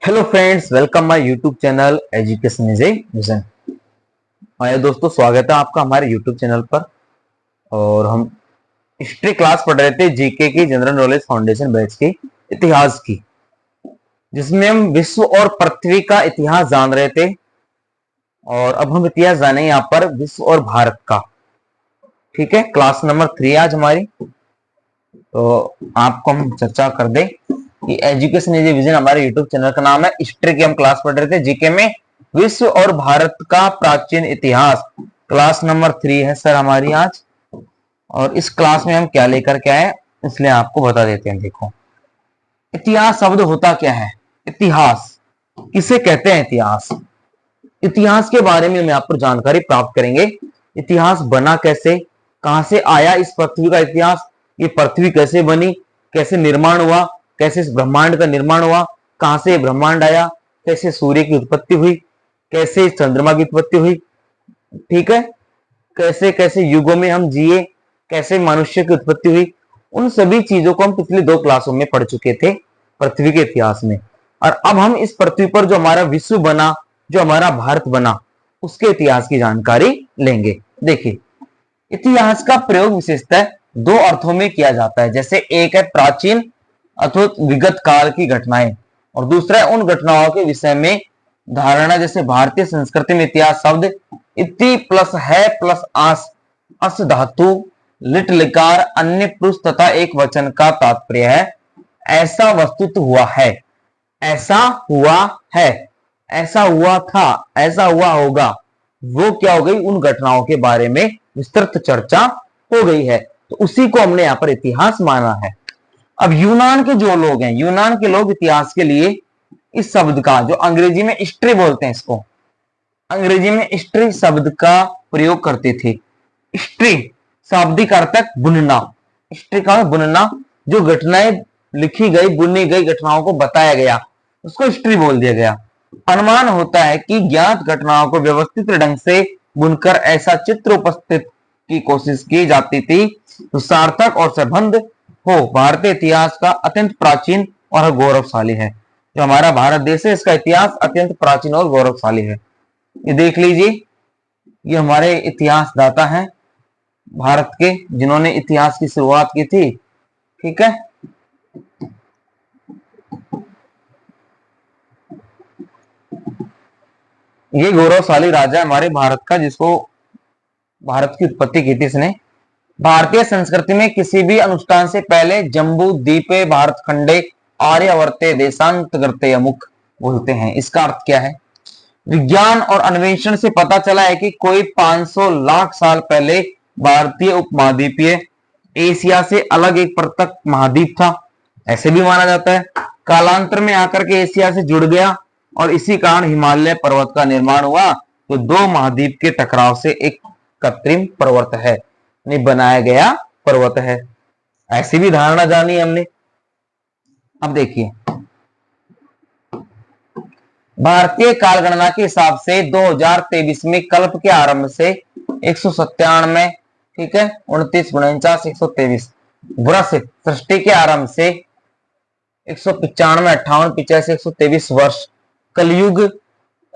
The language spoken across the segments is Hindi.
Hello friends, welcome my YouTube channel education is a vision. हाँ दोस्तों, स्वागत है आपका हमारे यूट्यूब चैनल पर। और हम हिस्ट्री क्लास पढ़ रहे थे, जीके की, जनरल नॉलेज फाउंडेशन बैच की, इतिहास की, जिसमें हम विश्व और पृथ्वी का इतिहास जान रहे थे। और अब हम इतिहास जाने यहाँ पर विश्व और भारत का। ठीक है, क्लास नंबर 3 आज हमारी। तो आपको हम चर्चा कर दें कि एजुकेशन इज ए विजन हमारे यूट्यूब चैनल का नाम है। हिस्ट्री की हम क्लास पढ़ रहे थे, जीके में विश्व और भारत का प्राचीन इतिहास, क्लास नंबर 3 है सर हमारी आज। और इस क्लास में हम क्या लेकर के आए, इसलिए आपको बता देते हैं। देखो, इतिहास शब्द होता क्या है? इतिहास किसे कहते हैं? इतिहास के बारे में हम यहाँ पर जानकारी प्राप्त करेंगे। इतिहास बना कैसे, कहां से आया इस पृथ्वी का इतिहास, ये पृथ्वी कैसे बनी, कैसे निर्माण हुआ, कैसे इस ब्रह्मांड का निर्माण हुआ, कहां से ब्रह्मांड आया, कैसे सूर्य की उत्पत्ति हुई, कैसे चंद्रमा की उत्पत्ति हुई, ठीक है, कैसे कैसे युगों में हम जिए, कैसे मनुष्य की उत्पत्ति हुई। उन सभी चीजों को हम पिछली 2 क्लासों में पढ़ चुके थे पृथ्वी के इतिहास में। और अब हम इस पृथ्वी पर जो हमारा विश्व बना, जो हमारा भारत बना, उसके इतिहास की जानकारी लेंगे। देखिए, इतिहास का प्रयोग विशेषतः 2 अर्थों में किया जाता है। जैसे एक है प्राचीन अथवा विगत काल की घटनाएं, और दूसरा है उन घटनाओं के विषय में धारणा। जैसे भारतीय संस्कृति में इतिहास शब्द इति प्लस है प्लस आस, अस धातु, लिट लिकार, अन्य पुरुष तथा एक वचन का तात्पर्य है ऐसा वस्तुतः हुआ है, ऐसा हुआ है, ऐसा हुआ था, ऐसा हुआ होगा। वो क्या हो गई? उन घटनाओं के बारे में विस्तृत चर्चा हो गई है। तो उसी को हमने यहाँ पर इतिहास माना है। अब यूनान के जो लोग हैं, यूनान के लोग इतिहास के लिए इस शब्द का, जो अंग्रेजी में हिस्ट्री बोलते हैं, इसको अंग्रेजी में हिस्ट्री शब्द का प्रयोग करते थे। हिस्ट्री शाब्दिक अर्थ है बुनना। हिस्ट्री का बुनना, जो घटनाएं लिखी गई, बुनी गई घटनाओं को बताया गया, उसको हिस्ट्री बोल दिया गया। अनुमान होता है कि ज्ञात घटनाओं को व्यवस्थित ढंग से बुनकर ऐसा चित्र उपस्थित की कोशिश की जाती थी तो सार्थक और संबंध हो। भारतीय इतिहास का अत्यंत प्राचीन और गौरवशाली है। जो हमारा भारत देश है, इसका इतिहास अत्यंत प्राचीन और गौरवशाली है। ये देख लीजिए, ये हमारे इतिहास दाता हैं भारत के, जिन्होंने इतिहास की शुरुआत की थी। ठीक है, ये गौरवशाली राजा हमारे भारत का, जिसको भारत की उत्पत्ति की थी इसने। भारतीय संस्कृति में किसी भी अनुष्ठान से पहले जम्बू द्वीपे भारत खंडे आर्यवर्ते देशांतरते अमुक बोलते हैं। इसका अर्थ क्या है? विज्ञान और अन्वेषण से पता चला है कि कोई 500 लाख साल पहले भारतीय उपमहाद्वीपीय एशिया से अलग एक पृथक महाद्वीप था, ऐसे भी माना जाता है। कालांतर में आकर के एशिया से जुड़ गया और इसी कारण हिमालय पर्वत का निर्माण हुआ। तो 2 महाद्वीप के टकराव से एक कृत्रिम पर्वत है, बनाया गया पर्वत है। ऐसी भी धारणा जानी हमने। अब देखिए, भारतीय काल गणना के हिसाब से 2023 में कल्प के आरंभ से 197, ठीक है, 29 49 123 वर्ष, सृष्टि के आरंभ से 195 58 85 123 वर्ष, कलयुग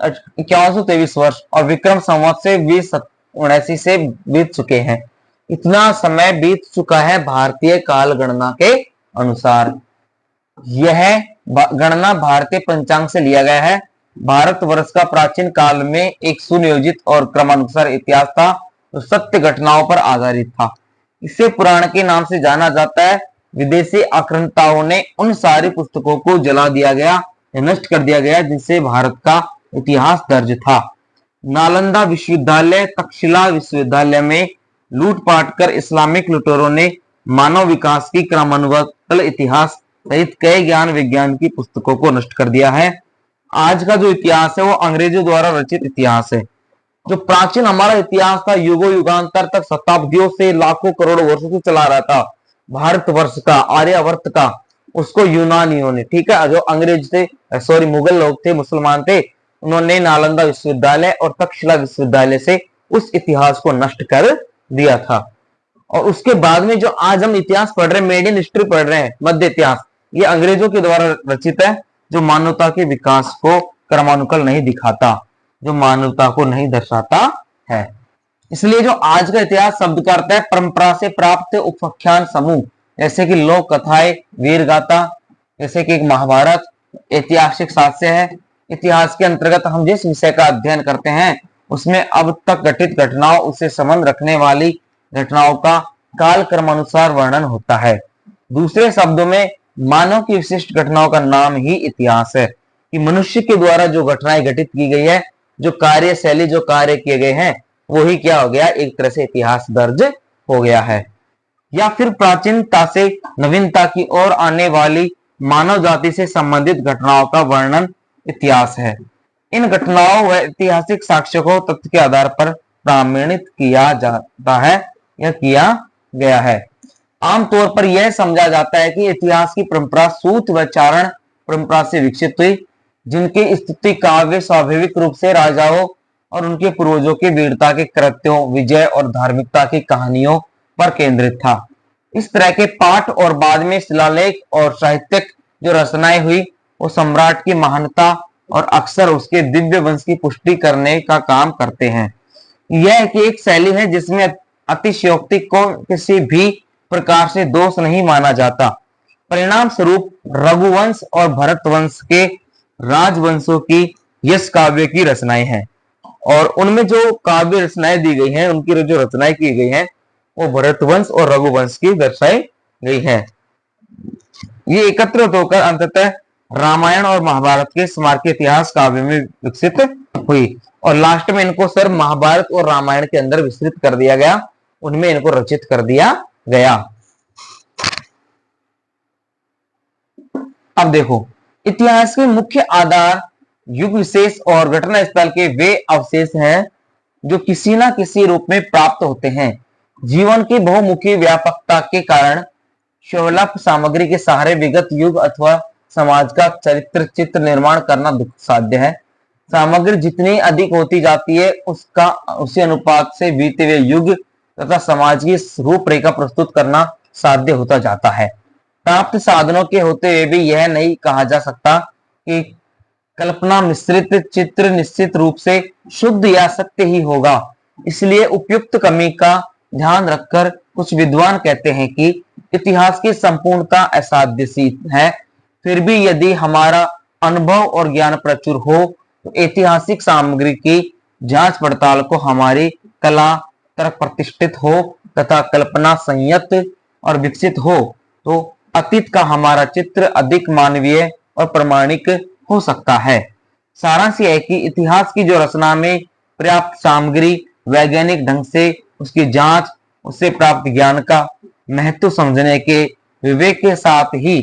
5123 वर्ष, और विक्रम संवत से 2079 से बीत चुके हैं। इतना समय बीत चुका है भारतीय काल गणना के अनुसार। यह गणना भारतीय पंचांग से लिया गया है। भारतवर्ष का प्राचीन काल में एक सुनियोजित और क्रमानुसार इतिहास था, जो सत्य घटनाओं पर आधारित था। इसे पुराण के नाम से जाना जाता है। विदेशी आक्रांताओं ने उन सारी पुस्तकों को जला दिया गया, नष्ट कर दिया गया, जिनसे भारत का इतिहास दर्ज था। नालंदा विश्वविद्यालय, तक्षशिला विश्वविद्यालय में लूटपाट कर इस्लामिक लुटेरों ने मानव विकास की क्रमानुगत इतिहास सहित कई ज्ञान विज्ञान की पुस्तकों को नष्ट कर दिया है। आज का जो इतिहास है वो अंग्रेजों द्वारा रचित इतिहास है। जो प्राचीन हमारा इतिहास था, युगों युगांतर तक, शताब्दियों से, लाखों करोड़ों वर्षों से चला रहा था, भारतवर्ष का, आर्यावर्त का, उसको यूनानियों ने, ठीक है, जो अंग्रेज थे, सॉरी मुगल लोग थे, मुसलमान थे, उन्होंने नालंदा विश्वविद्यालय और तक्षशिला विश्वविद्यालय से उस इतिहास को नष्ट कर दिया था। और उसके बाद में जो आज हम इतिहास पढ़ रहे हैं, मेड इन हिस्ट्री पढ़ रहे हैं, मध्य इतिहास, ये अंग्रेजों के द्वारा रचित है। जो मानवता के विकास को क्रमानुकूल नहीं दिखाता, जो मानवता को नहीं दर्शाता है। इसलिए जो आज का इतिहास शब्द का अर्थ है परंपरा से प्राप्त उपाख्यान समूह, जैसे कि लोक कथाएं, वीर गाथा, जैसे कि एक महाभारत ऐतिहासिक साक्ष्य है। इतिहास के अंतर्गत हम जिस विषय का अध्ययन करते हैं उसमें अब तक घटित घटनाओं, उससे संबंध रखने वाली घटनाओं का काल क्रमानुसार वर्णन होता है। दूसरे शब्दों में मानव की विशिष्ट घटनाओं का नाम ही इतिहास है, कि मनुष्य के द्वारा जो घटनाएं घटित की गई है, जो कार्यशैली, जो कार्य किए गए हैं, वो ही क्या हो गया, एक तरह से इतिहास दर्ज हो गया है। या फिर प्राचीनता से नवीनता की ओर आने वाली मानव जाति से संबंधित घटनाओं का वर्णन इतिहास है। इन घटनाओं व ऐतिहासिक साक्ष्यों को तथ्य के आधार पर प्रमाणित किया जाता है या किया गया है। आमतौर पर यह समझा जाता है कि इतिहास की परंपरा सूत व चारण परंपरा से विकसित हुई, जिनकी स्तुति काव्य स्वाभाविक रूप से राजाओं और उनके पूर्वजों की वीरता के कृत्यों, विजय और धार्मिकता की कहानियों पर केंद्रित था। इस तरह के पाठ और बाद में शिलालेख और साहित्यिक जो रचनाएं हुई, वो सम्राट की महानता और अक्सर उसके दिव्य वंश की पुष्टि करने का काम करते हैं। यह एक शैली है जिसमें अतिशयोक्ति को किसी भी प्रकार से दोष नहीं माना जाता। परिणाम स्वरूप रघुवंश और भरत वंश के राजवंशों की यश काव्य की रचनाएं हैं, और उनमें जो काव्य रचनाएं दी गई हैं, उनकी जो रचनाएं की गई हैं, वो भरतवंश और रघुवंश की दर्शाई गई है। ये एकत्रित होकर अंततः रामायण और महाभारत के स्मारक इतिहास काव्य में विकसित हुई, और लास्ट में इनको सर महाभारत और रामायण के अंदर विस्तृत कर दिया गया, उनमें इनको रचित कर दिया गया। अब देखो, इतिहास के मुख्य आधार युग विशेष और घटना स्थल के वे अवशेष हैं जो किसी न किसी रूप में प्राप्त होते हैं। जीवन की बहुमुखी व्यापकता के कारण सुलभ सामग्री के सहारे विगत युग अथवा समाज का चरित्र चित्र निर्माण करना दुस्साध्य है। सामग्री जितनी अधिक होती जाती है, उसका उसी अनुपात से बीते हुए युग तथा समाज की रूपरेखा प्रस्तुत करना साध्य होता जाता है। प्राप्त साधनों के होते हुए भी यह नहीं कहा जा सकता कि कल्पना मिश्रित चित्र निश्चित रूप से शुद्ध या सत्य ही होगा। इसलिए उपयुक्त कमी का ध्यान रखकर कुछ विद्वान कहते हैं कि इतिहास की संपूर्णता असाध्य सी है, फिर भी यदि हमारा अनुभव और ज्ञान प्रचुर हो तो ऐतिहासिक सामग्री की जांच पड़ताल को हमारी कला तर्क प्रतिष्ठित हो तथा कल्पना संयत और विकसित हो तो अतीत का हमारा चित्र अधिक मानवीय और प्रमाणिक हो सकता है। सारांश यह है कि इतिहास की जो रचना में पर्याप्त सामग्री, वैज्ञानिक ढंग से उसकी जांच, उससे प्राप्त ज्ञान का महत्व समझने के विवेक के साथ ही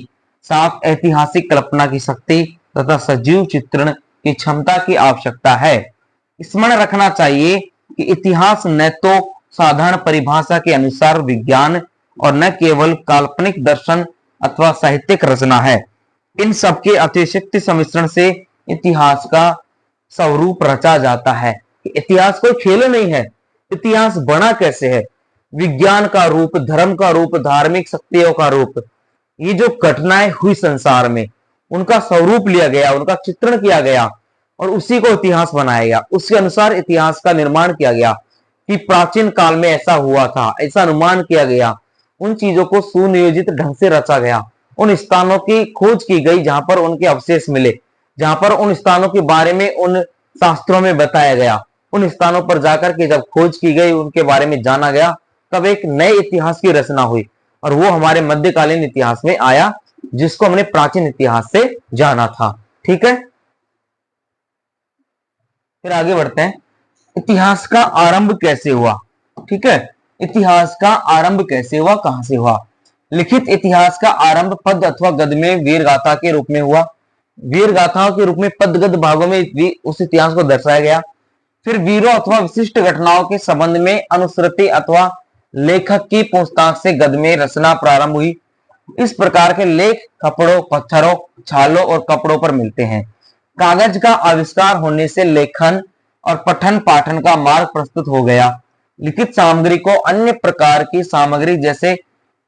साथ ऐतिहासिक कल्पना की शक्ति तथा सजीव चित्रण की क्षमता की आवश्यकता है। स्मरण रखना चाहिए कि इतिहास न तो साधारण परिभाषा के अनुसार विज्ञान और न केवल काल्पनिक दर्शन अथवा साहित्यिक रचना है। इन सबके अतिशक्ति सम्मिश्रण से इतिहास का स्वरूप रचा जाता है। इतिहास कोई खेल नहीं है। इतिहास बना कैसे है? विज्ञान का रूप, धर्म का रूप, धार्मिक शक्तियों का रूप। ये जो घटनाएं हुई संसार में, उनका स्वरूप लिया गया, उनका चित्रण किया गया और उसी को इतिहास बनाया गया। उसके अनुसार इतिहास का निर्माण किया गया कि प्राचीन काल में ऐसा हुआ था, ऐसा अनुमान किया गया। उन चीजों को सुनियोजित ढंग से रचा गया। उन स्थानों की खोज की गई जहां पर उनके अवशेष मिले, जहां पर उन स्थानों के बारे में उन शास्त्रों में बताया गया। उन स्थानों पर जाकर के जब खोज की गई, उनके बारे में जाना गया, तब एक नए इतिहास की रचना हुई और वो हमारे मध्यकालीन इतिहास में आया, जिसको हमने प्राचीन इतिहास से जाना था। ठीक है, फिर आगे बढ़ते हैं। इतिहास का आरंभ कैसे हुआ? ठीक है, इतिहास का आरंभ कैसे हुआ, कहां से हुआ? लिखित इतिहास का आरंभ पद अथवा गद्य में वीर गाथा के रूप में हुआ। वीर गाथाओं के रूप में पद गद्य भागों में उस इतिहास को दर्शाया गया। फिर वीरों अथवा विशिष्ट घटनाओं के संबंध में अनुश्रुति अथवा लेखक की पूछताछ से गद्य में रचना प्रारंभ हुई। इस प्रकार के लेख कपड़ों, पत्थरों, छालों और कपड़ों पर मिलते हैं। कागज का आविष्कार होने से लेखन और पठन पाठन का मार्ग प्रस्तुत हो गया। लिखित सामग्री को अन्य प्रकार की सामग्री जैसे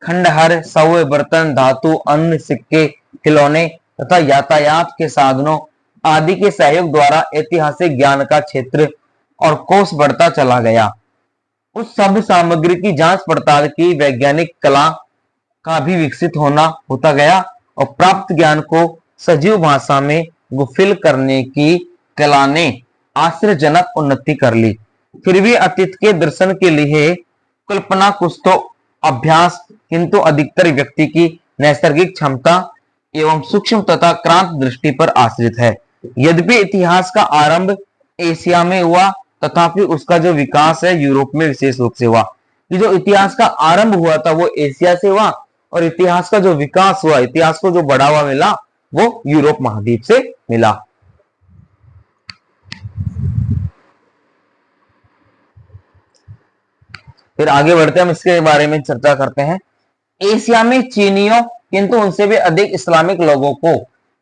खंडहर, सौवे, बर्तन, धातु, अन्न, सिक्के, खिलौने तथा यातायात के साधनों आदि के सहयोग द्वारा ऐतिहासिक ज्ञान का क्षेत्र और कोष बढ़ता चला गया। उस सब सामग्री की जांच पड़ताल की वैज्ञानिक कला का भी विकसित होना होता गया और प्राप्त ज्ञान को सजीव भाषा में गुफिल करने की कला ने आश्चर्यजनक उन्नति कर ली। फिर भी अतीत के दर्शन के लिए कल्पना कुछ तो अभ्यास, किंतु अधिकतर व्यक्ति की नैसर्गिक क्षमता एवं सूक्ष्म तथा क्रांत दृष्टि पर आश्रित है। यद्यपि इतिहास का आरंभ एशिया में हुआ, तथापि उसका जो विकास है यूरोप में विशेष रूप से हुआ। कि जो इतिहास का आरंभ हुआ था वो एशिया से हुआ, और इतिहास का जो विकास हुआ, इतिहास को जो बढ़ावा मिला वो यूरोप महाद्वीप से मिला। फिर आगे बढ़ते हम इसके बारे में चर्चा करते हैं। एशिया में चीनियों, किंतु उनसे भी अधिक इस्लामिक लोगों को,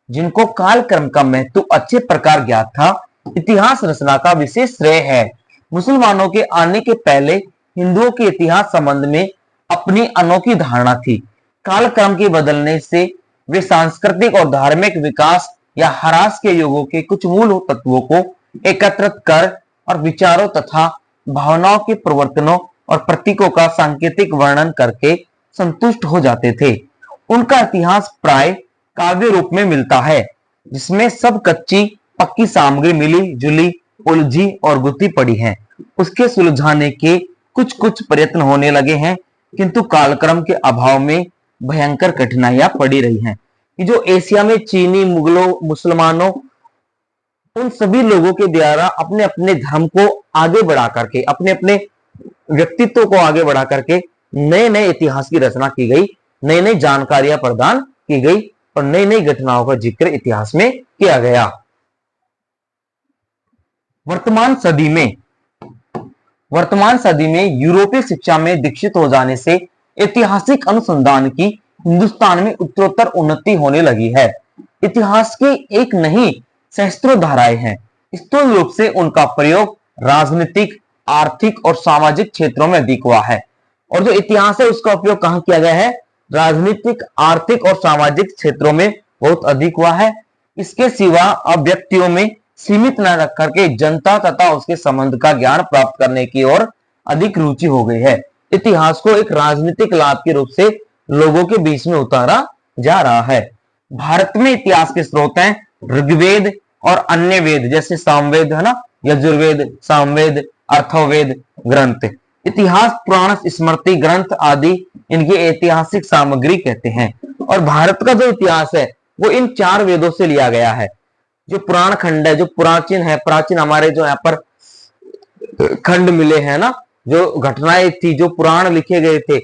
जिनको कालक्रम का महत्व अच्छे प्रकार ज्ञात था, इतिहास रचना का विशेष श्रेय है। मुसलमानों के आने के पहले हिंदुओं के इतिहास संबंध में अपनी अनोखी धारणा थी। कालक्रम के बदलने से वे सांस्कृतिक और धार्मिक विकास या ह्रास के युगों के कुछ मूल तत्वों को एकत्रित कर और विचारों तथा भावनाओं के प्रवर्तनों और प्रतीकों का सांकेतिक वर्णन करके संतुष्ट हो जाते थे। उनका इतिहास प्राय काव्य रूप में मिलता है, जिसमें सब कच्ची पक्की सामग्री मिली जुली, उलझी और गुथी पड़ी है। उसके सुलझाने के कुछ कुछ प्रयत्न होने लगे हैं, किंतु कालक्रम के अभाव में भयंकर कठिनाइयां पड़ी रही हैं। कि जो एशिया में चीनी, मुगलों, मुसलमानों, उन सभी लोगों के द्वारा अपने अपने धर्म को आगे बढ़ा करके, अपने अपने व्यक्तित्व को आगे बढ़ा करके नए नए इतिहास की रचना की गई, नई नई जानकारियां प्रदान की गई और नई नई घटनाओं का जिक्र इतिहास में किया गया। वर्तमान सदी में यूरोपीय शिक्षा में दीक्षित हो जाने से ऐतिहासिक अनुसंधान की हिंदुस्तान में उत्तरोत्तर उन्नति होने लगी है। इतिहास के एक नहीं सहस्त्रों धाराएं हैं। स्थूल रूप से उनका प्रयोग राजनीतिक, आर्थिक और सामाजिक क्षेत्रों में अधिक हुआ है। और जो इतिहास है उसका उपयोग कहां किया गया है? राजनीतिक, आर्थिक और सामाजिक क्षेत्रों में बहुत अधिक हुआ है। इसके सिवा अब व्यक्तियों में सीमित न रख करके जनता तथा उसके संबंध का ज्ञान प्राप्त करने की ओर अधिक रुचि हो गई है। इतिहास को एक राजनीतिक लाभ के रूप से लोगों के बीच में उतारा जा रहा है। भारत में इतिहास के स्रोत हैं ऋग्वेद और अन्य वेद, जैसे सामवेद है ना, यजुर्वेद, सामवेद, अथर्ववेद ग्रंथ। इतिहास, पुराण, स्मृति ग्रंथ आदि इनकी ऐतिहासिक सामग्री कहते हैं। और भारत का जो इतिहास है वो इन 4 वेदों से लिया गया है। जो पुराण खंड है, जो प्राचीन है, प्राचीन हमारे जो यहाँ पर खंड मिले हैं ना, जो घटनाएं थी, जो पुराण लिखे गए थे,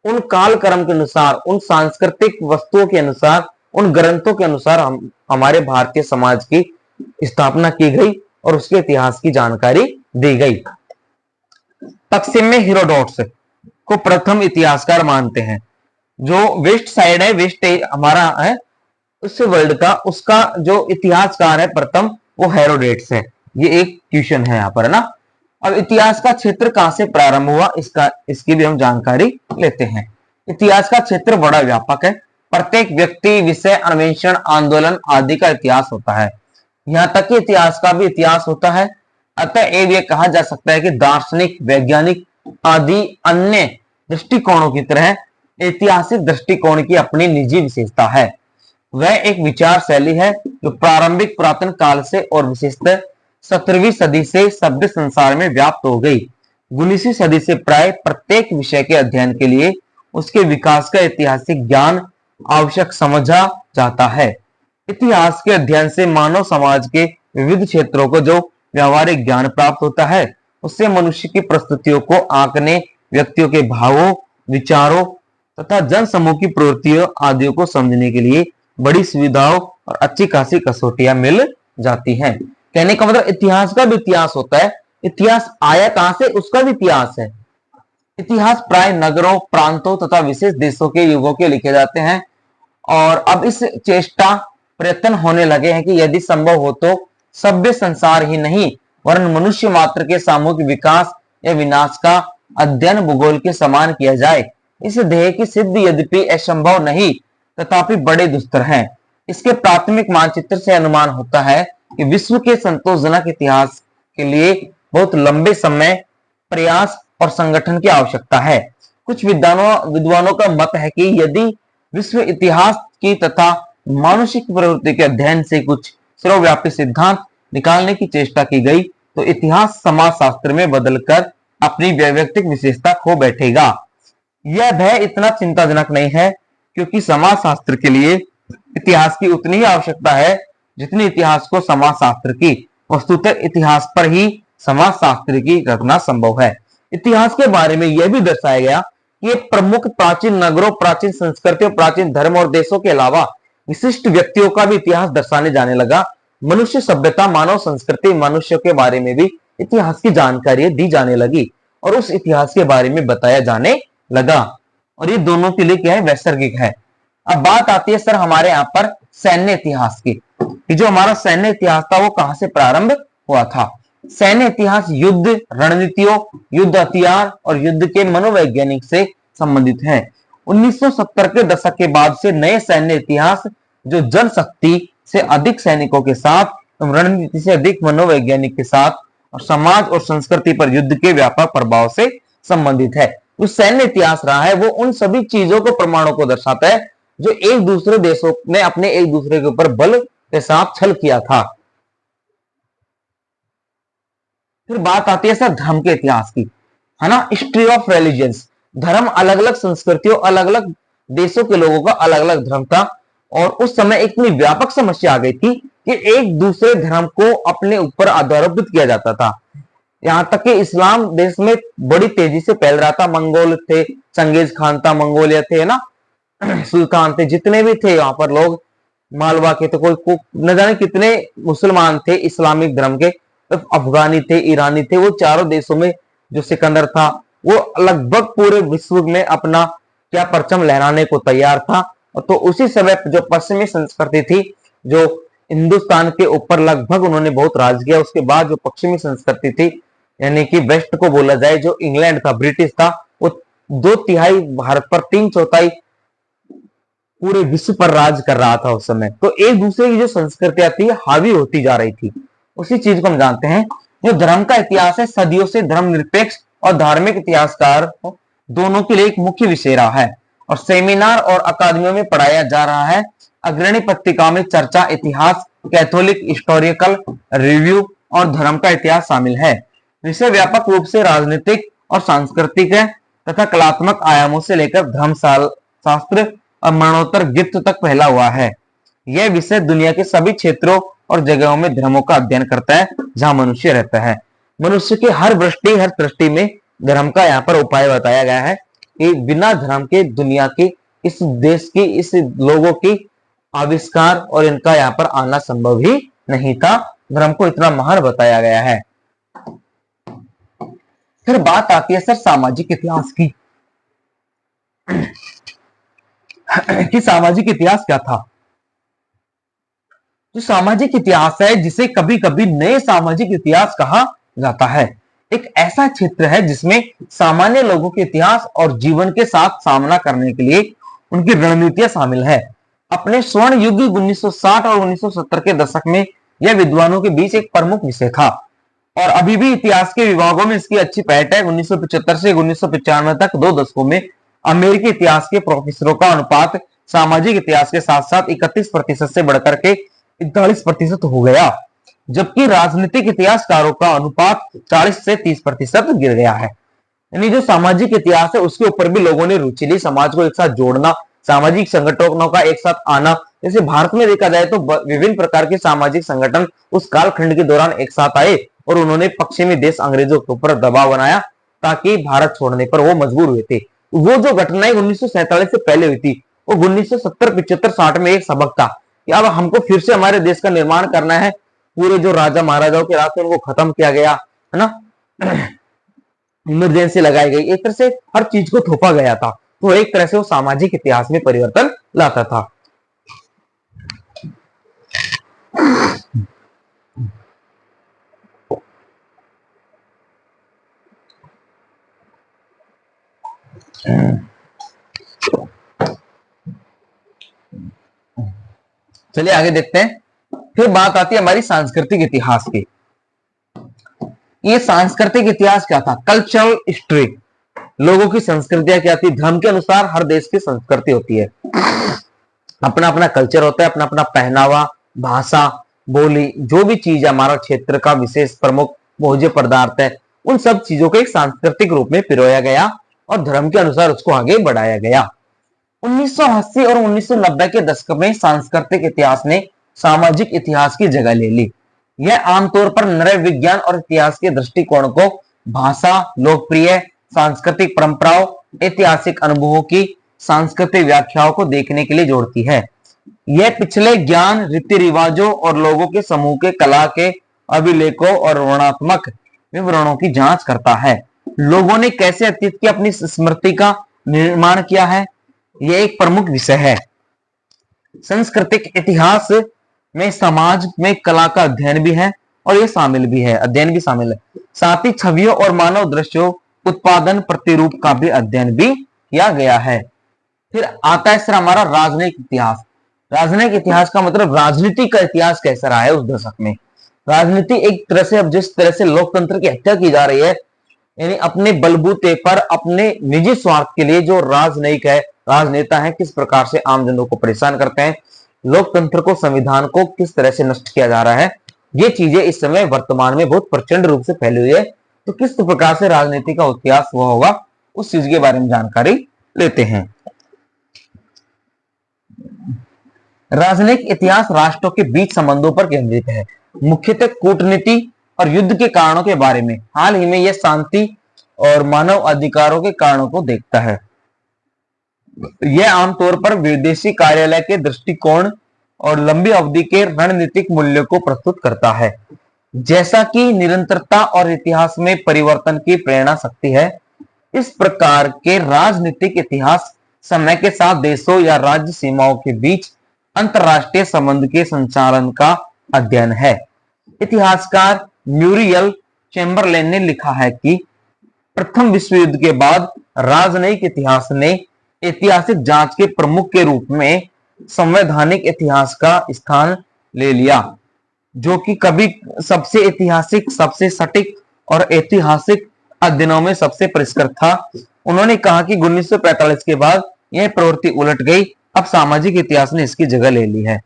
उन काल क्रम के अनुसार, उन सांस्कृतिक वस्तुओं के अनुसार, उन ग्रंथों के अनुसार हमारे भारतीय समाज की स्थापना की गई और उसके इतिहास की जानकारी दी गई। पश्चिम में हेरोडोटस को प्रथम इतिहासकार मानते हैं। जो वेस्ट साइड है, वेस्ट हमारा है उस वर्ल्ड का, उसका जो इतिहासकार है प्रथम वो हेरोडोटस है। ये एक क्वेश्चन है यहाँ पर ना। अब इतिहास का क्षेत्र कहां से प्रारंभ हुआ इसकी भी हम जानकारी लेते हैं। इतिहास का क्षेत्र बड़ा व्यापक है। प्रत्येक व्यक्ति, विषय, अन्वेषण, आंदोलन आदि का इतिहास होता है। यहाँ तक कि इतिहास का भी इतिहास होता है। अतः ये कहा जा सकता है कि दार्शनिक, वैज्ञानिक आदि अन्य दृष्टिकोणों की तरह ऐतिहासिक दृष्टिकोण की अपनी निजी विशेषता है। वह एक विचार शैली है जो प्रारंभिक पुरातन काल से और विशेषतः 17वीं सदी से सभ्य संसार में व्याप्त हो गई। 19वीं सदी से प्राय प्रत्येक विषय के अध्ययन के लिए उसके विकास का ऐतिहासिक ज्ञान आवश्यक समझा जाता है। इतिहास के अध्ययन से मानव समाज के विविध क्षेत्रों को जो व्यावहारिक ज्ञान प्राप्त होता है, उससे मनुष्य की परिस्थितियों को आंकने, व्यक्तियों के भावों, विचारों तथा जन समूह की प्रवृत्तियों आदि को समझने के लिए बड़ी सुविधाओं और अच्छी खासी कसौटियां मिल जाती हैं। कहने का मतलब इतिहास का भी इतिहास होता है। इतिहास आया कहां से, उसका भी इतिहास है। इतिहास प्राय नगरों, प्रांतों तथा विशेष देशों के युगों के लिखे जाते हैं। और अब इस चेष्टा प्रयत्न होने लगे हैं कि यदि संभव हो तो सभ्य संसार ही नहीं वरन मनुष्य मात्र के सामूहिक विकास या विनाश का अध्ययन भूगोल के समान किया जाए। इस ध्येय की सिद्धि यद्यपि असंभव नहीं तथापि बड़े दुस्तर हैं। इसके प्राथमिक मानचित्र से अनुमान होता है कि विश्व के संतोषजनक इतिहास के लिए बहुत लंबे समय, प्रयास और संगठन की आवश्यकता है। कुछ विद्वानों का मत है कि यदि विश्व इतिहास की तथा मानुषिक प्रवृत्ति के अध्ययन से कुछ सर्वव्यापी सिद्धांत निकालने की चेष्टा की गई तो इतिहास समाजशास्त्र में बदलकर अपनी वैयक्तिक विशेषता खो बैठेगा। यह भय इतना चिंताजनक नहीं है, क्योंकि समाजशास्त्र के लिए इतिहास की उतनी ही आवश्यकता है जितनी इतिहास को समाजशास्त्र की। वस्तुतः इतिहास पर ही समाजशास्त्र की रचना संभव है। इतिहास के बारे में यह भी दर्शाया गया कि ये प्रमुख प्राचीन नगरों, प्राचीन संस्कृतियों, प्राचीन धर्म और देशों के अलावा विशिष्ट व्यक्तियों का भी इतिहास दर्शाने जाने लगा। मनुष्य सभ्यता, मानव संस्कृति, मनुष्य के बारे में भी इतिहास की जानकारी दी जाने लगी और उस इतिहास के बारे में बताया जाने लगा। और ये दोनों के लिए क्या है, वैसर्गिक है। अब बात आती है सर हमारे यहाँ पर सैन्य इतिहास की, कि जो हमारा सैन्य इतिहास था वो कहां से प्रारंभ हुआ था। सैन्य इतिहास युद्ध रणनीतियों, युद्ध हथियार और युद्ध के मनोवैज्ञानिक से संबंधित है। 1970 के दशक के बाद से नए सैन्य इतिहास जो जनशक्ति से अधिक सैनिकों के साथ, रणनीति से अधिक मनोवैज्ञानिक के साथ और समाज और संस्कृति पर युद्ध के व्यापक प्रभाव से संबंधित है। जो सैन्य इतिहास रहा है वो उन सभी चीजों को, प्रमाणों को दर्शाता है जो एक दूसरे देशों ने अपने एक दूसरे के ऊपर बल के साथ छल किया था। फिर बात आती है सर धर्म के इतिहास की, है ना, हिस्ट्री ऑफ रिलीजियंस। धर्म अलग अलग संस्कृतियों, अलग अलग देशों के लोगों का अलग अलग धर्म था और उस समय इतनी व्यापक समस्या आ गई थी कि एक दूसरे धर्म को अपने ऊपर आरोपित किया जाता था। यहां तक कि इस्लाम देश में बड़ी तेजी से फैल रहा था। मंगोल थे, चंगेज खान था, मंगोलिया थे ना, सुल्तान थे, जितने भी थे वहां पर लोग, मालवा के थे, कोई न जाने कितने मुसलमान थे इस्लामिक धर्म के, तो अफगानी थे, ईरानी थे, वो चारों देशों में जो सिकंदर था वो लगभग पूरे विश्व में अपना क्या परचम लहराने को तैयार था। तो उसी समय जो पश्चिमी संस्कृति थी, जो हिंदुस्तान के ऊपर लगभग उन्होंने बहुत राज किया। उसके बाद जो पश्चिमी संस्कृति थी, यानी कि वेस्ट को बोला जाए, जो इंग्लैंड था, ब्रिटिश था, वो 2/3 भारत पर, 3/4 पूरे विश्व पर राज कर रहा था उस समय। तो एक दूसरे की जो संस्कृतियां थी हावी होती जा रही थी। उसी चीज को हम जानते हैं। जो धर्म का इतिहास है, सदियों से धर्मनिरपेक्ष और धार्मिक इतिहासकार दोनों के लिए एक मुख्य विषय रहा है और सेमिनार और अकादमियों में पढ़ाया जा रहा है। अग्रणी पत्रिकाओं में चर्चा, इतिहास, कैथोलिक हिस्टोरिकल रिव्यू और धर्म का इतिहास शामिल है। विषय व्यापक रूप से राजनीतिक और सांस्कृतिक तथा कलात्मक आयामों से लेकर धर्म शास्त्र और मरणोत्तर गिफ्ट तक फैला हुआ है। यह विषय दुनिया के सभी क्षेत्रों और जगहों में धर्मों का अध्ययन करता है जहां मनुष्य रहता है। मनुष्य की हर दृष्टि में धर्म का यहाँ पर उपाय बताया गया है कि बिना धर्म के दुनिया की, इस देश की, इस लोगों की आविष्कार और इनका यहाँ पर आना संभव ही नहीं था। धर्म को इतना महान बताया गया है। फिर बात आती है सर सामाजिक इतिहास की कि सामाजिक इतिहास क्या था। जो सामाजिक इतिहास है, जिसे कभी कभी नए सामाजिक इतिहास कहा जाता है, एक ऐसा क्षेत्र है जिसमें सामान्य लोगों के इतिहास और जीवन के साथ सामना करने के लिए उनकी रणनीतियां शामिल है। अपने स्वर्ण युग 1960 और 1970 के दशक में यह विद्वानों के बीच एक प्रमुख विषय था और अभी भी इतिहास के विभागों में इसकी अच्छी पहट है। 1975 से 1995 तक 2 दशकों में अमेरिकी इतिहास के प्रोफेसरों का अनुपात सामाजिक इतिहास के साथ साथ 31% से बढ़कर के 41% हो गया, जबकि राजनीतिक इतिहासकारों का अनुपात 40 से 30% गिर गया है। यानी जो सामाजिक इतिहास है उसके ऊपर भी लोगों ने रुचि ली, समाज को एक साथ जोड़ना, सामाजिक संगठनों का एक साथ आना। जैसे भारत में देखा जाए तो विभिन्न प्रकार के सामाजिक संगठन उस कालखंड के दौरान एक साथ आए और उन्होंने पश्चिमी देश अंग्रेजों के ऊपर दबाव बनाया ताकि भारत छोड़ने पर वो मजबूर हुए थे। वो जो घटनाएं 1947 से पहले हुई थी वो 1970, 75, 60 में एक सबक था कि अब हमको फिर से हमारे देश का निर्माण करना है। पूरे जो राजा महाराजाओं के राज थे उनको खत्म किया गया है ना, इमरजेंसी लगाई गई, एक तरह से हर चीज को थोपा गया था। तो एक तरह से वो सामाजिक इतिहास में परिवर्तन लाता था। चलिए आगे देखते हैं। फिर बात आती है हमारी सांस्कृतिक इतिहास की। ये सांस्कृतिक इतिहास क्या था? Cultural history. लोगों की संस्कृतियां क्या थी? धर्म के अनुसार हर देश की संस्कृति होती है, अपना अपना कल्चर होता है, अपना अपना पहनावा, भाषा, बोली, जो भी चीज है हमारा क्षेत्र का विशेष प्रमुख भोज्य पदार्थ है, उन सब चीजों को एक सांस्कृतिक रूप में पिरोया गया और धर्म के अनुसार उसको आगे बढ़ाया गया। 1980 और 1990 के दशक में सांस्कृतिक इतिहास ने सामाजिक इतिहास की जगह ले ली। यह आमतौर पर नृ विज्ञान और इतिहास के दृष्टिकोण को भाषा, लोकप्रिय सांस्कृतिक परंपराओं, ऐतिहासिक अनुभवों की सांस्कृतिक व्याख्याओं को देखने के लिए जोड़ती है। यह पिछले ज्ञान, रीति रिवाजों और लोगों के समूह के कला के अभिलेखों और वर्णनात्मक विवरणों की जांच करता है। लोगों ने कैसे अतीत की अपनी स्मृति का निर्माण किया है, यह एक प्रमुख विषय है। सांस्कृतिक इतिहास में समाज में कला का अध्ययन भी है और यह शामिल भी है, अध्ययन भी शामिल है। साथ ही छवियों और मानव दृश्यों, उत्पादन, प्रतिरूप का भी अध्ययन भी किया गया है। फिर आता है सर हमारा राजनयिक इतिहास। राजनयिक इतिहास का मतलब राजनीति का इतिहास कैसा रहा है उस दशक में। राजनीति एक तरह से, अब जिस तरह से लोकतंत्र की हत्या की जा रही है, यानी अपने बलबूते पर अपने निजी स्वार्थ के लिए जो राजनयिक है, राजनेता है, किस प्रकार से आम जनों को परेशान करते हैं, लोकतंत्र को, संविधान को किस तरह से नष्ट किया जा रहा है, ये चीजें इस समय वर्तमान में बहुत प्रचंड रूप से फैली हुई है। तो किस प्रकार से राजनीति का इतिहास हुआ होगा, उस चीज के बारे में जानकारी लेते हैं। राजनयिक इतिहास राष्ट्रों के बीच संबंधों पर केंद्रित है, मुख्यतः कूटनीति और युद्ध के कारणों के बारे में। हाल ही में यह शांति और मानव अधिकारों के कारणों को देखता है। यह आमतौर पर विदेशी कार्यालय के दृष्टिकोण और लंबी अवधि के रणनीतिक मूल्यों को प्रस्तुत करता है, जैसा कि निरंतरता और इतिहास में परिवर्तन की प्रेरणा शक्ति है। इस प्रकार के राजनीतिक इतिहास समय के साथ देशों या राज्य सीमाओं के बीच अंतरराष्ट्रीय संबंध के संचालन का अध्ययन है। इतिहासकार म्यूरियल चैम्बरलेन ने लिखा है कि प्रथम विश्व युद्ध के बाद राजनयिक इतिहास ने ऐतिहासिक जांच के प्रमुख के रूप में संवैधानिक इतिहास का स्थान ले लिया, जो कि कभी सबसे ऐतिहासिक, सबसे सटीक और ऐतिहासिक अध्ययनों में सबसे परिष्कृत था। उन्होंने कहा कि 1945 के बाद यह प्रवृत्ति उलट गई, अब सामाजिक इतिहास ने इसकी जगह ले ली है।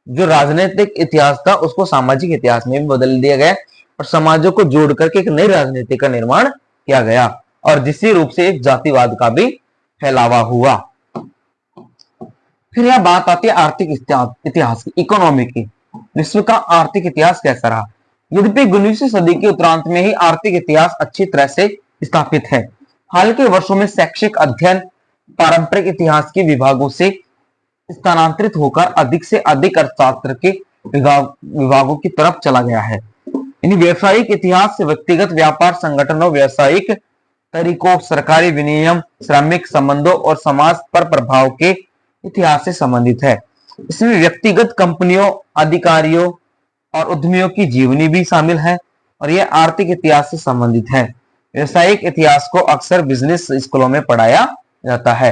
जो राजनीतिक इतिहास था उसको सामाजिक इतिहास में भी बदल दिया गया और समाजों को जोड़ करके एक नई राजनीति का निर्माण किया गया और जिस रूप से एक जातिवाद का भी फैलावा हुआ। फिर यह बात आती है आर्थिक इतिहास की, इकोनॉमी की। विश्व का आर्थिक इतिहास कैसा रहा? यद्यपि 19वीं सदी के उत्तरांत में ही आर्थिक इतिहास अच्छी तरह से स्थापित है, हाल के वर्षों में शैक्षिक अध्ययन पारंपरिक इतिहास के विभागों से स्थानांतरित होकर अधिक से अधिक अर्थशास्त्र के विभागों की तरफ चला गया है। यानी व्यवसायिक इतिहास से व्यक्तिगत व्यापार संगठनों, व्यवसायिक तरीकों, सरकारी विनियम, श्रमिक संबंधों और समाज पर प्रभाव के इतिहास से संबंधित है। इसमें व्यक्तिगत कंपनियों, अधिकारियों और उद्यमियों की जीवनी भी शामिल है और यह आर्थिक इतिहास से संबंधित है। व्यवसायिक इतिहास को अक्सर बिजनेस स्कूलों में पढ़ाया जाता है।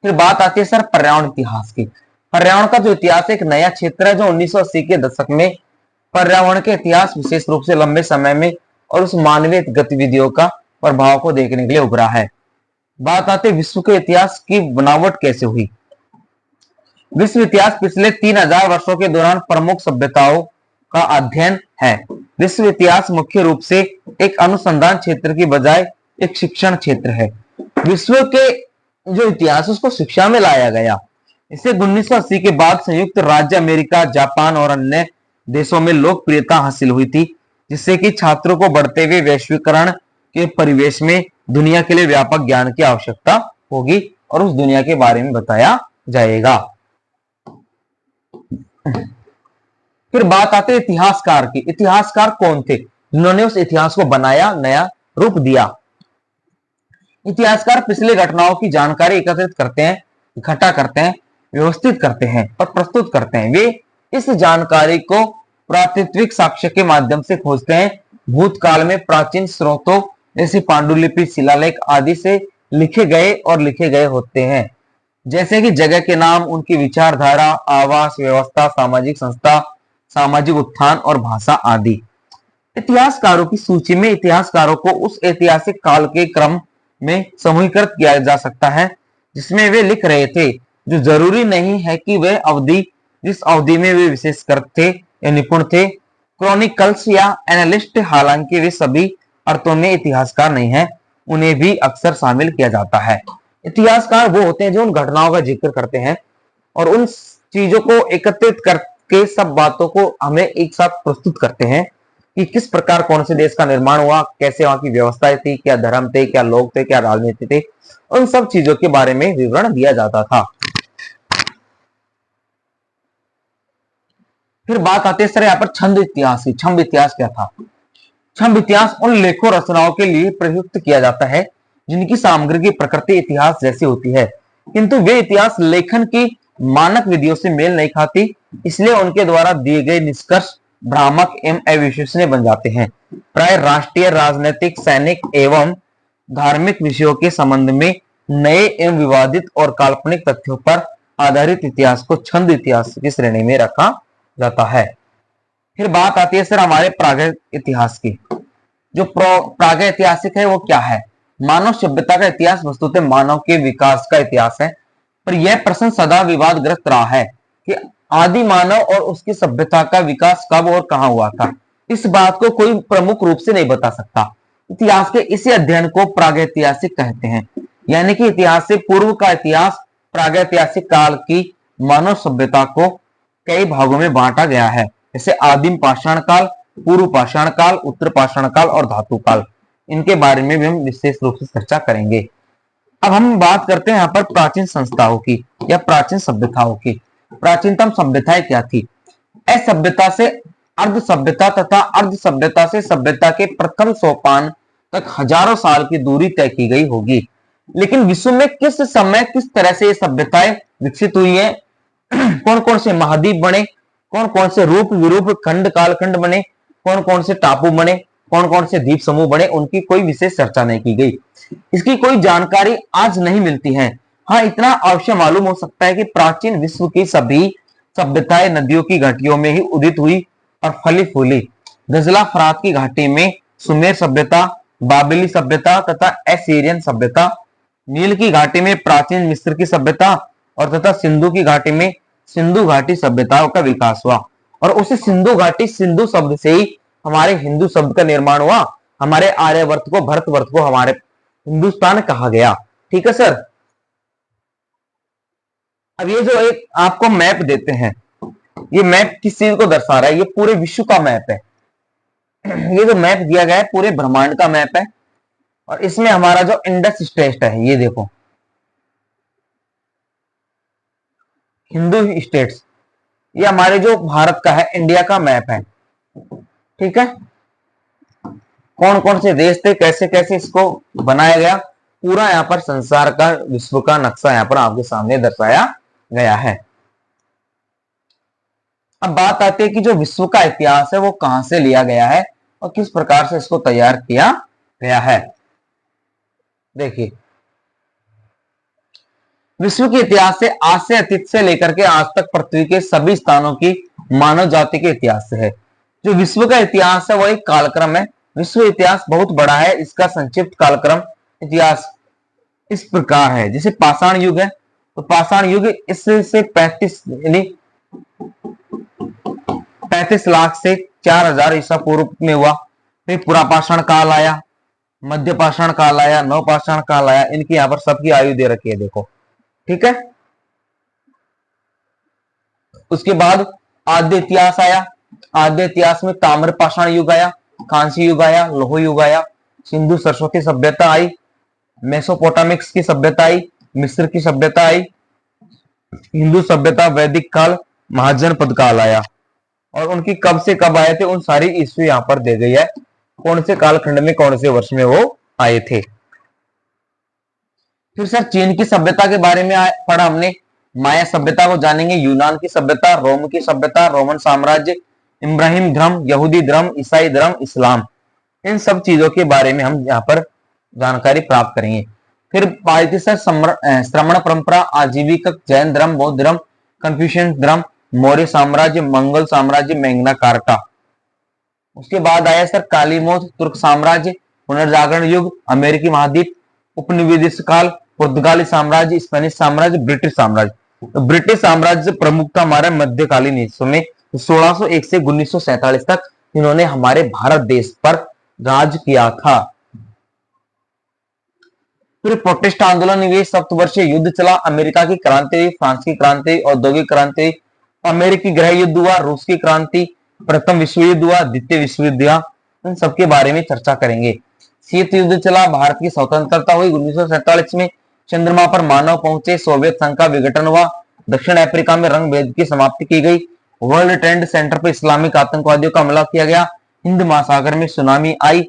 फिर बात आती है सर पर्यावरण इतिहास की। पर्यावरण का जो इतिहास एक नया क्षेत्र है जो 1980 के दशक में पर्यावरण के इतिहास विशेष रूप से लंबे समय में और उस मानवीय गतिविधियों का प्रभाव को देखने के लिए उभरा है। बात आती है विश्व के इतिहास की बनावट कैसे हुई। विश्व इतिहास पिछले 3000 वर्षों के दौरान प्रमुख सभ्यताओं का अध्ययन है। विश्व इतिहास मुख्य रूप से एक अनुसंधान क्षेत्र की बजाय एक शिक्षण क्षेत्र है। विश्व के जो इतिहास उसको शिक्षा में लाया गया। इसे 1980 के बाद संयुक्त राज्य अमेरिका, जापान और अन्य देशों में लोकप्रियता हासिल हुई थी, जिससे कि छात्रों को बढ़ते हुए वैश्वीकरण के परिवेश में दुनिया के लिए व्यापक ज्ञान की आवश्यकता होगी और उस दुनिया के बारे में बताया जाएगा। फिर बात आती है इतिहासकार की। इतिहासकार कौन थे जिन्होंने उस इतिहास को बनाया, नया रूप दिया? इतिहासकार पिछली घटनाओं की जानकारी एकत्रित करते हैं, इकट्ठा करते हैं, व्यवस्थित करते हैं और प्रस्तुत करते हैं। वे इस जानकारी को पुरातात्विक साक्ष्य के माध्यम से खोजते हैं। भूतकाल में प्राचीन स्रोतों जैसे पांडुलिपि, शिलालेख आदि से लिखे गए होते हैं। जैसे कि जगह के नाम, उनकी विचारधारा, आवास व्यवस्था, सामाजिक संस्था, सामाजिक उत्थान और भाषा आदि। इतिहासकारों की सूची में इतिहासकारों को उस ऐतिहासिक काल के क्रम में समूहीकृत किया जा सकता है जिसमें वे लिख रहे थे, जो जरूरी नहीं है कि वे अवधि जिस अवधि में वे विशेषकर थे या निपुण थे। क्रॉनिकल्स या एनालिस्ट, हालांकि वे सभी अर्थों में इतिहासकार नहीं है, उन्हें भी अक्सर शामिल किया जाता है। इतिहासकार वो होते हैं जो उन घटनाओं का जिक्र करते हैं और उन चीजों को एकत्रित करके सब बातों को हमें एक साथ प्रस्तुत करते हैं कि किस प्रकार कौन से देश का निर्माण हुआ, कैसे वहां की व्यवस्थाएं थी, क्या धर्म थे, क्या लोग थे, क्या राजनीति थे, उन सब चीजों के बारे में विवरण दिया जाता था। फिर बात आती है सर यहाँ पर छंद इतिहास की। छंद इतिहास क्या था? छंद इतिहास उन लेखों रचनाओं के लिए प्रयुक्त किया जाता है जिनकी सामग्री की प्रकृति इतिहास जैसी होती है, किंतु वे इतिहास लेखन की मानक विधियों से मेल नहीं खाती, इसलिए उनके द्वारा दिए गए निष्कर्ष भ्रामक एवं अविश्वसनीय बन जाते हैं। प्राय राष्ट्रीय, राजनीतिक, सैनिक एवं धार्मिक विषयों के संबंध में नए एवं विवादित और काल्पनिक तथ्यों पर आधारित इतिहास को छंद इतिहास की श्रेणी में रखा जाता है। फिर बात आती है सर हमारे प्रागैतिक इतिहास की। जो प्रागैतिहासिक है वो क्या है? मानव सभ्यता का इतिहास वस्तुतः मानव के विकास का इतिहास है, पर यह प्रश्न सदा विवादग्रस्त रहा है कि आदि मानव और उसकी सभ्यता का विकास कब और कहां हुआ था। इस बात को कोई प्रमुख रूप से नहीं बता सकता। इतिहास के इसी अध्ययन को प्रागैतिहासिक कहते हैं, यानी कि इतिहास से पूर्व का इतिहास। प्रागैतिहासिक काल की मानव सभ्यता को कई भागों में बांटा गया है, जैसे आदिम पाषाण काल, पूर्व पाषाण काल, उत्तर पाषाण काल और धातु काल। इनके बारे में भी हम विशेष रूप से चर्चा करेंगे। अब हम बात करते हैं यहाँ पर प्राचीन संस्थाओं की या प्राचीन सभ्यताओं की। प्राचीनतम सभ्यताएं क्या थी? असभ्यता से अर्ध सभ्यता तथा अर्ध सभ्यता से सभ्यता के प्रथम सोपान तक हजारों साल की दूरी तय की गई होगी। लेकिन विश्व में किस समय किस तरह से ये सभ्यताएं विकसित हुई है, कौन कौन से महाद्वीप बने, कौन कौन से रूप विरूप खंड कालखंड बने, कौन कौन से टापू बने, कौन कौन से द्वीप समूह बने, उनकी कोई विशेष चर्चा नहीं की गई। इसकी कोई जानकारी आज नहीं मिलती है। हाँ, इतना अवश्य मालूम हो सकता है कि प्राचीन विश्व की सभी सभ्यताएं नदियों की घाटियों में ही उदित हुई और फली फूली। गजला फरात की घाटी में सुमेर सभ्यता, बाबिली सभ्यता तथा एसीरियन सभ्यता, नील की घाटी में प्राचीन मिस्र की सभ्यता और तथा सिंधु की घाटी में सिंधु घाटी सभ्यताओं का विकास हुआ। और उसी सिंधु घाटी, सिंधु शब्द से ही हमारे हिंदू शब्द का निर्माण हुआ। हमारे आर्यवर्त को, भरतवर्त को हमारे हिंदुस्तान कहा गया। ठीक है सर। अब ये जो एक आपको मैप देते हैं, ये मैप किस चीज को दर्शा रहा है? ये पूरे विश्व का मैप है। ये जो मैप दिया गया है पूरे ब्रह्मांड का मैप है और इसमें हमारा जो इंडस स्टेट है, ये देखो हिंदू स्टेट्स, ये हमारे जो भारत का है, इंडिया का मैप है। ठीक है, कौन कौन से देश थे, कैसे कैसे इसको बनाया गया, पूरा यहाँ पर संसार का, विश्व का नक्शा यहाँ पर आपके सामने दर्शाया गया है। अब बात आती है कि जो विश्व का इतिहास है वो कहां से लिया गया है और किस प्रकार से इसको तैयार किया गया है। देखिए, विश्व के इतिहास से आज से अतीत से लेकर के आज तक पृथ्वी के सभी स्थानों की मानव जाति के इतिहास से है। जो विश्व का इतिहास है वो एक कालक्रम है। विश्व इतिहास बहुत बड़ा है। इसका संक्षिप्त कालक्रम इतिहास इस प्रकार है। जैसे पाषाण युग है तो पाषाण युग इससे 35 लाख से 4000 ईसा पूर्व में हुआ। फिर पुरापाषाण काल आया, मध्य पाषाण काल आया, नवपाषाण काल आया। इनकी यहाँ पर सबकी आयु दे रखी है, देखो। ठीक है, उसके बाद आद्य इतिहास आया। आद्य इतिहास में ताम्र पाषाण युग आया, कांस्य युग आया, लोह युग आया, सिंधु सरस्वती सभ्यता आई, मेसोपोटामिक्स की सभ्यता आई, मिस्र की सभ्यता आई, हिंदू सभ्यता, वैदिक काल, महाजनपद काल आया। और उनकी कब से कब आए थे उन सारी ईस्वी यहाँ पर दे गई है, कौन से कालखंड में कौन से वर्ष में वो आए थे। फिर सर चीन की सभ्यता के बारे में पढ़ा हमने। माया सभ्यता को जानेंगे, यूनान की सभ्यता, रोम की सभ्यता, रोमन साम्राज्य, इब्राहिम धर्म, यहूदी धर्म, ईसाई धर्म, इस्लाम, इन सब चीजों के बारे में हम यहाँ पर जानकारी प्राप्त करेंगे। फिर पारतीय श्रमण परंपरा, आजीविका, जैन धर्म, बौद्ध धर्म, कन्फ्यूशियन धर्म, मौर्य साम्राज्य, मंगल साम्राज्य, मैग्ना कार्टा। उसके बाद आया सर कालीमोद, तुर्क साम्राज्य, पुनर्जागरण युग, अमेरिकी महाद्वीप, उपनिवेश काल, पुर्तगाली साम्राज्य, स्पेनिश साम्राज्य, ब्रिटिश साम्राज्य। तो ब्रिटिश साम्राज्य प्रमुख था हमारे मध्यकालीन हिस्सों में 1601 से 1947 तक इन्होंने हमारे भारत देश पर राज किया था। फिर प्रोटेस्ट आंदोलन हुए, सप्तवर्षीय युद्ध चला, अमेरिका की क्रांति हुई, फ्रांस की क्रांति हुई, औद्योगिक क्रांति हुई, अमेरिकी गृह युद्ध हुआ, रूस की क्रांति, प्रथम विश्व युद्ध हुआ, द्वितीय विश्व युद्ध हुआ। इन सबके बारे में चर्चा करेंगे। शीत युद्ध चला, भारत की स्वतंत्रता हुई 1947 में, चंद्रमा पर मानव पहुंचे, सोवियत संघ का विघटन हुआ, दक्षिण अफ्रीका में रंग भेद की समाप्ति की गई, वर्ल्ड ट्रेड सेंटर पर इस्लामिक आतंकवादियों का हमला किया गया, हिंद महासागर में सुनामी आई,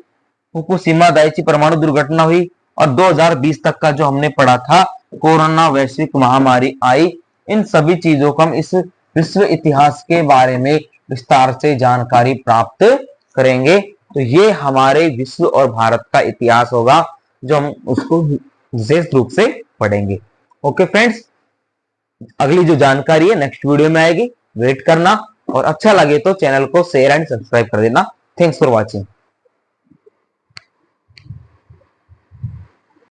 फुकुशिमा दाइची परमाणु दुर्घटना हुई, और 2020 तक का जो हमने पढ़ा था कोरोना वैश्विक महामारी आई। इन सभी चीजों को हम इस विश्व इतिहास के बारे में विस्तार से जानकारी प्राप्त करेंगे। तो ये हमारे विश्व और भारत का इतिहास होगा जो हम उसको विशेष रूप से पढ़ेंगे। ओके फ्रेंड्स, अगली जो जानकारी है नेक्स्ट वीडियो में आएगी, वेट करना, और अच्छा लगे तो चैनल को शेयर एंड सब्सक्राइब कर देना। Thanks for watching.